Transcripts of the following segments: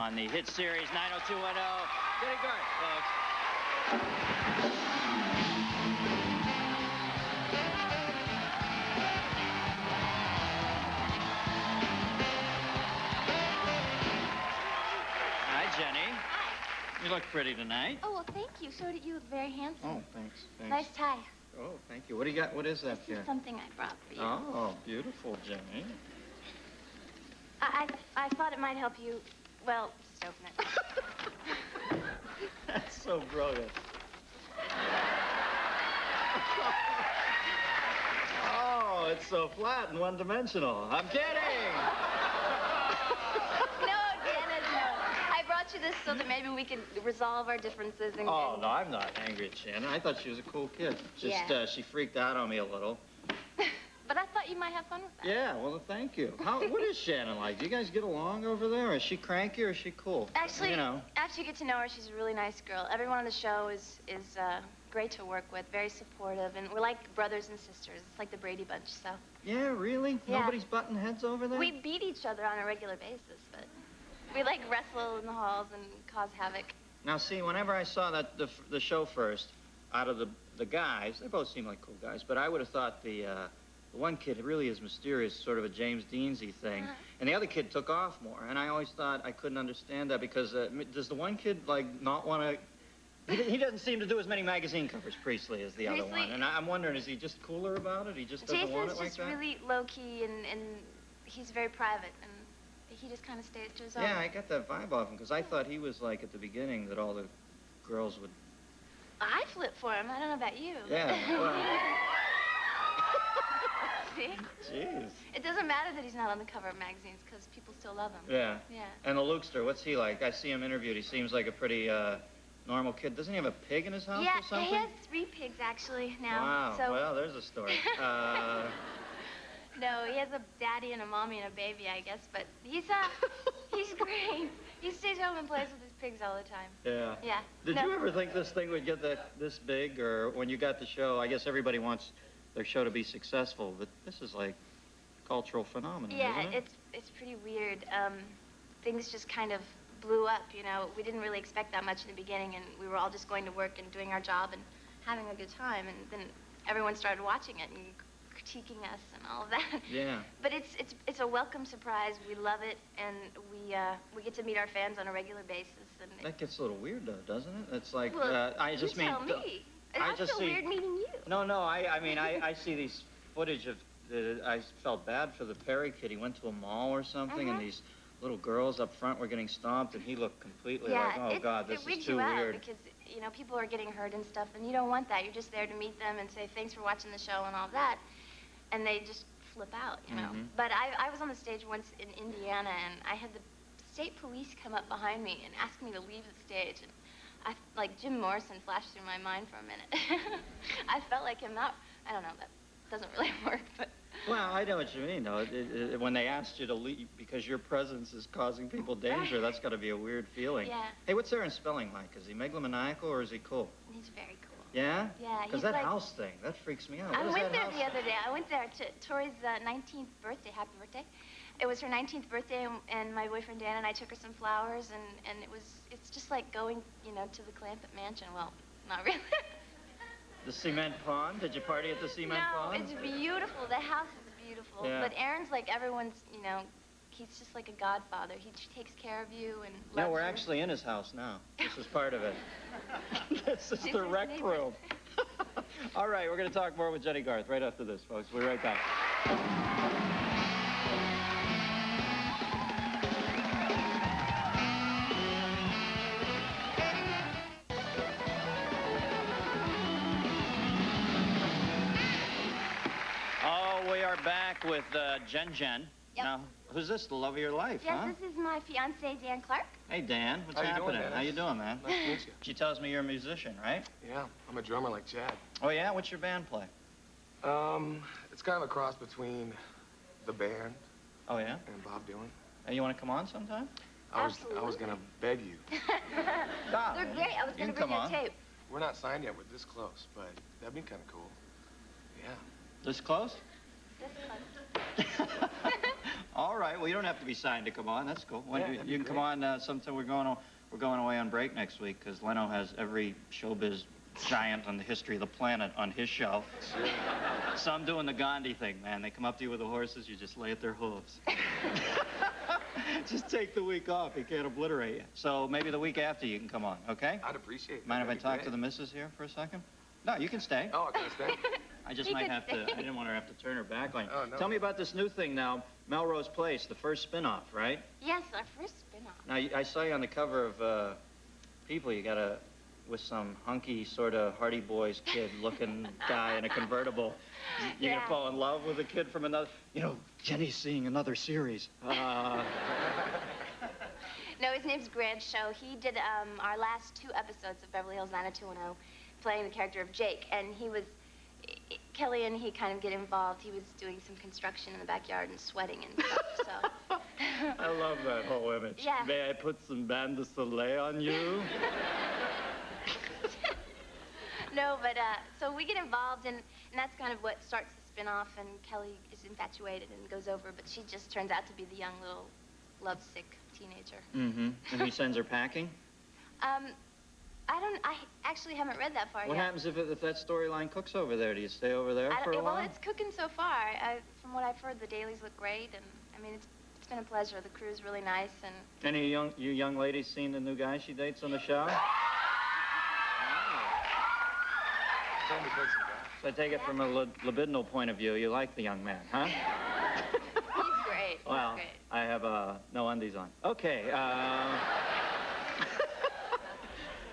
on the hit series 90210. Jennie Garth, folks. Hi, Jennie. Hi. You look pretty tonight. Oh, well, thank you. So did you. Look very handsome. Oh, thanks. Nice tie. Oh, thank you. What do you got? What is that This here? is something I brought for you. Oh, beautiful, Jennie. I thought it might help you. Well, just open it. That's so brilliant. Oh, it's so flat and one-dimensional. I'm kidding. No, Dennis, no. I brought you this so that maybe we could resolve our differences and... Oh, no, I'm not angry at Shannon. I thought she was a cool kid. Just, Yeah. She freaked out on me a little. But I thought you might have fun with that. Yeah, well, thank you. What is Shannon like? Do you guys get along over there? Is she cranky or is she cool? Actually, you know. after you get to know her, she's a really nice girl. Everyone on the show is great to work with, very supportive, and we're like brothers and sisters. It's like the Brady Bunch, so. Yeah, really? Yeah. Nobody's butting heads over there? We beat each other on a regular basis, but we like wrestle in the halls and cause havoc. Now, see, whenever I saw the show first, out of the guys, they both seem like cool guys, but I would have thought the one kid really is mysterious, sort of a James Deansy thing, and the other kid took off more, and I always thought I couldn't understand that because does the one kid, like, not want to... He doesn't seem to do as many magazine covers, Priestley, as the other one, and I'm wondering, is he just cooler about it? He just doesn't want it like that? Jason's just really low-key, and he's very private, and he just kind of stays to his own. Yeah, I got that vibe off him, because I thought he was like, at the beginning, that all the girls would... I flip for him. I don't know about you. Yeah, well... See? Jeez. It doesn't matter that he's not on the cover of magazines, because people still love him. Yeah. Yeah. And the Lukester, what's he like? I see him interviewed. He seems like a pretty normal kid. Doesn't he have a pig in his house or something? Yeah, he has 3 pigs, actually, now. Wow. So... Well, there's a story. No, he has a daddy and a mommy and a baby, I guess, but he's great. He stays home and plays with his pigs all the time. Yeah. Yeah. Did you ever think this thing would get this big, or when you got the show? I guess everybody wants their show to be successful, but this is like a cultural phenomenon, Yeah, isn't it? it's pretty weird. Things just kind of blew up, you know. We didn't really expect that much in the beginning, and we were all just going to work and doing our job and having a good time, and then everyone started watching it and critiquing us and all of that. Yeah. But it's a welcome surprise. We love it, and we get to meet our fans on a regular basis. And That gets a little weird, though, doesn't it? It's like, well, I just you mean... tell me. I just feel see... weird meeting you. No, I mean, I see these footage of... I felt bad for the Perry kid. He went to a mall or something, and these little girls up front were getting stomped, and he looked completely like, oh, God, this is too weird. Because, you know, people are getting hurt and stuff, and you don't want that. You're just there to meet them and say, thanks for watching the show and all that. And they just flip out, you know. But I was on the stage once in Indiana, and I had the state police come up behind me and ask me to leave the stage. And like Jim Morrison flashed through my mind for a minute. I felt like him. I don't know, that doesn't really work, but... Well, I know what you mean, though. When they asked you to leave because your presence is causing people danger, that's got to be a weird feeling. Yeah. Hey, what's Aaron Spelling like? Is he megalomaniacal or is he cool? He's very cool. Yeah? Yeah, Because that house thing, that freaks me out. I went there the other day. I went there to Tori's 19th birthday. Happy birthday. It was her 19th birthday, and my boyfriend Dan and I took her some flowers, and it's just like going, you know, to the Clampett Mansion. Well, not really. The cement pond? Did you party at the cement pond? No, it's beautiful. The house is beautiful. Yeah. But Aaron's like everyone's, you know, he's just like a godfather. He takes care of you and loves No, we're you. actually in his house now. This is part of it. This is the rec room. All right, we're going to talk more with Jennie Garth right after this, folks. We'll be right back. We are back with Jen. Yep. Now, who's this, the love of your life, yes, huh? This is my fiancé, Dan Clark. Hey, Dan. What's How you happening? doing, Dennis? How you doing, man? Nice to meet you. She tells me you're a musician, right? Yeah, I'm a drummer like Chad. Oh, yeah? What's your band play? It's kind of a cross between the band Oh, yeah? and Bob Dylan. Hey, you want to come on sometime? I was gonna beg you. Stop, They're man. great. I was You going to can bring you come a on. tape. We're not signed yet. We're this close, but that'd be kind of cool. Yeah. This close? This one. All right. Well, you don't have to be signed to come on. That's cool. Yeah, You can come on sometime. We're going away on break next week because Leno has every showbiz giant on the history of the planet on his show. Sure. So I'm doing the Gandhi thing, man. They come up to you with the horses, you just lay at their hooves. Just take the week off. He can't obliterate you. So maybe the week after you can come on, okay? I'd appreciate it. Mind if I talk to the missus here for a second? No, you can stay. Oh, I can stay. I just He might could have to, stay. I didn't want her to have to turn her back on you. Oh, no. Tell me about this new thing now, Melrose Place, the first spin-off, right? Yes, our first spin-off. Now, I saw you on the cover of People. You got with some hunky sort of Hardy Boys kid looking guy in a convertible. You Yeah. gonna fall in love with a kid from another, Jennie's seeing another series. No, his name's Grant Show. He did our last 2 episodes of Beverly Hills 90210, playing the character of Jake. And Kelly and he kind of get involved. He was doing some construction in the backyard and sweating and stuff, so. I love that whole image. Yeah. May I put some Bain de Soleil on you? No, but, so we get involved, and that's kind of what starts the spin-off, and Kelly is infatuated and goes over, but she just turns out to be the young little lovesick teenager. Mm-hmm. And he sends her packing? I actually haven't read that far What yet. happens if that storyline cooks over there? Do you stay over there for a while? Well, it's cooking so far. From what I've heard, the dailies look great, and, I mean, it's been a pleasure. The crew's really nice, and... Any you young ladies seen the new guy she dates on the show? Tell me, place So I take it from a libidinal point of view, you like the young man, huh? He's great. Well, He's great. I have no undies on. Okay.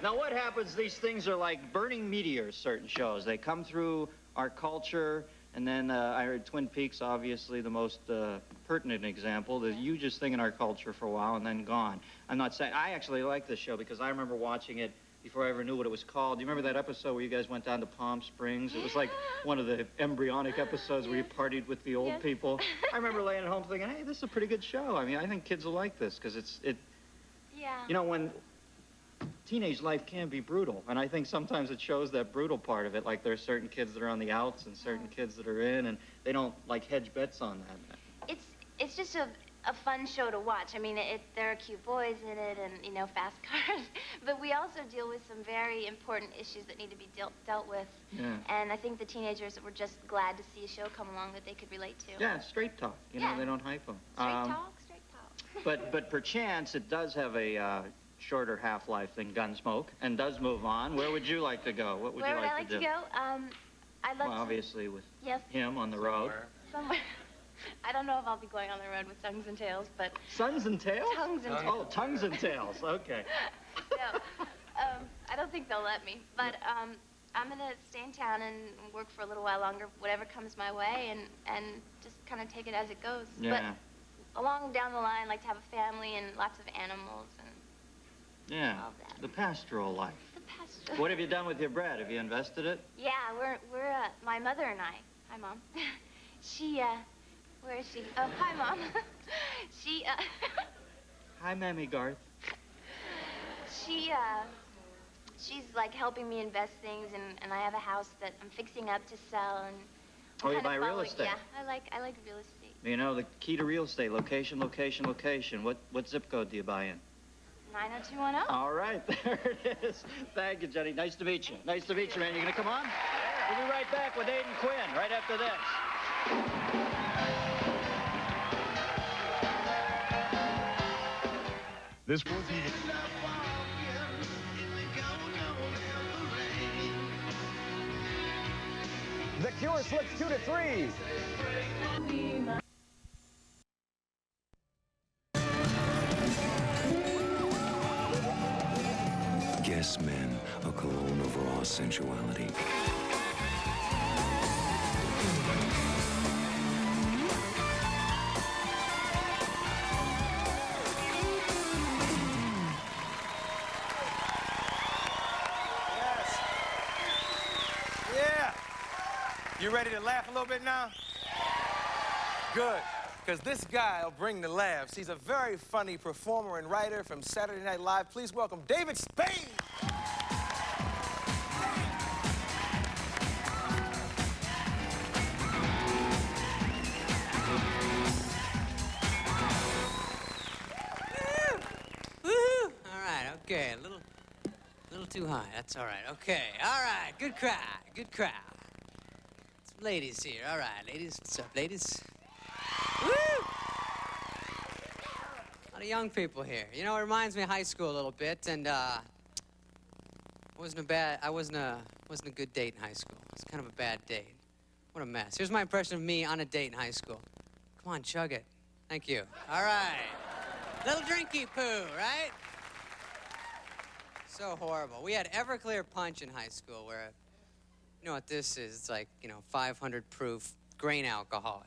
Now, what happens? These things are like burning meteors, certain shows. They come through our culture, and then I heard Twin Peaks, obviously, the most pertinent example, the hugest thing in our culture for a while, and then gone. I'm not saying... I actually like this show because I remember watching it before I ever knew what it was called. Do you remember that episode where you guys went down to Palm Springs? It was like one of the embryonic episodes where you partied with the old Yes. people. I remember laying at home thinking, hey, this is a pretty good show. I mean, I think kids will like this because Yeah. when teenage life can be brutal, and I think sometimes it shows that brutal part of it, like there's certain kids that are on the outs and certain kids that are in, and they don't like hedge bets on that. It's just a fun show to watch. I mean, there are cute boys in it and, fast cars. But we also deal with some very important issues that need to be dealt with. Yeah. And I think the teenagers were just glad to see a show come along that they could relate to. Yeah, it's straight talk. Yeah. They don't hype them. Straight talk. But perchance it does have a shorter half-life than Gunsmoke and does move on. Where would you like to go? What would Where you would I like like to do? go? I'd love Well, to... obviously with Yes, him on the road. somewhere. I don't know if I'll be going on the road with Tongues and Tails, but... Sons and Tails? Tongues and Oh, Tails. Tongues and Tails. Okay. No, I don't think they'll let me. But I'm going to stay in town and work for a little while longer, whatever comes my way, and just kind of take it as it goes. Yeah. But along down the line, I'd like to have a family and lots of animals and Yeah. all that. The pastoral life. The pasture. What have you done with your bread? Have you invested it? Yeah, we're my mother and I. Hi, Mom. Where is she? Oh, hi, Mom. Hi, Mammy Garth. She's like helping me invest things, and I have a house that I'm fixing up to sell, and I'm Oh, you kinda buy real following- estate? Yeah, I like real estate. You know, the key to real estate, location, location, location. What zip code do you buy in? 90210. All right, there it is. Thank you, Jenny. Nice to meet you. Nice to meet you, man. You gonna come on? We'll be right back with Aiden Quinn right after this. This was the The Cure slips 2-3. Guess Men, a cologne of raw sensuality. Yes. Yeah. You ready to laugh a little bit now? Good, because this guy will bring the laughs. He's a very funny performer and writer from Saturday Night Live. Please welcome David Spade. Okay, a little too high. That's all right. Okay, all right. Good crowd. Good crowd. Some ladies here. All right, ladies. What's up, ladies? Woo! A lot of young people here. You know, it reminds me of high school a little bit, and I wasn't a good date in high school. It was kind of a bad date. What a mess. Here's my impression of me on a date in high school. Come on, chug it. Thank you. All right. Little drinky poo, right? So horrible. We had Everclear Punch in high school where, you know what this is? It's like, 500 proof grain alcohol,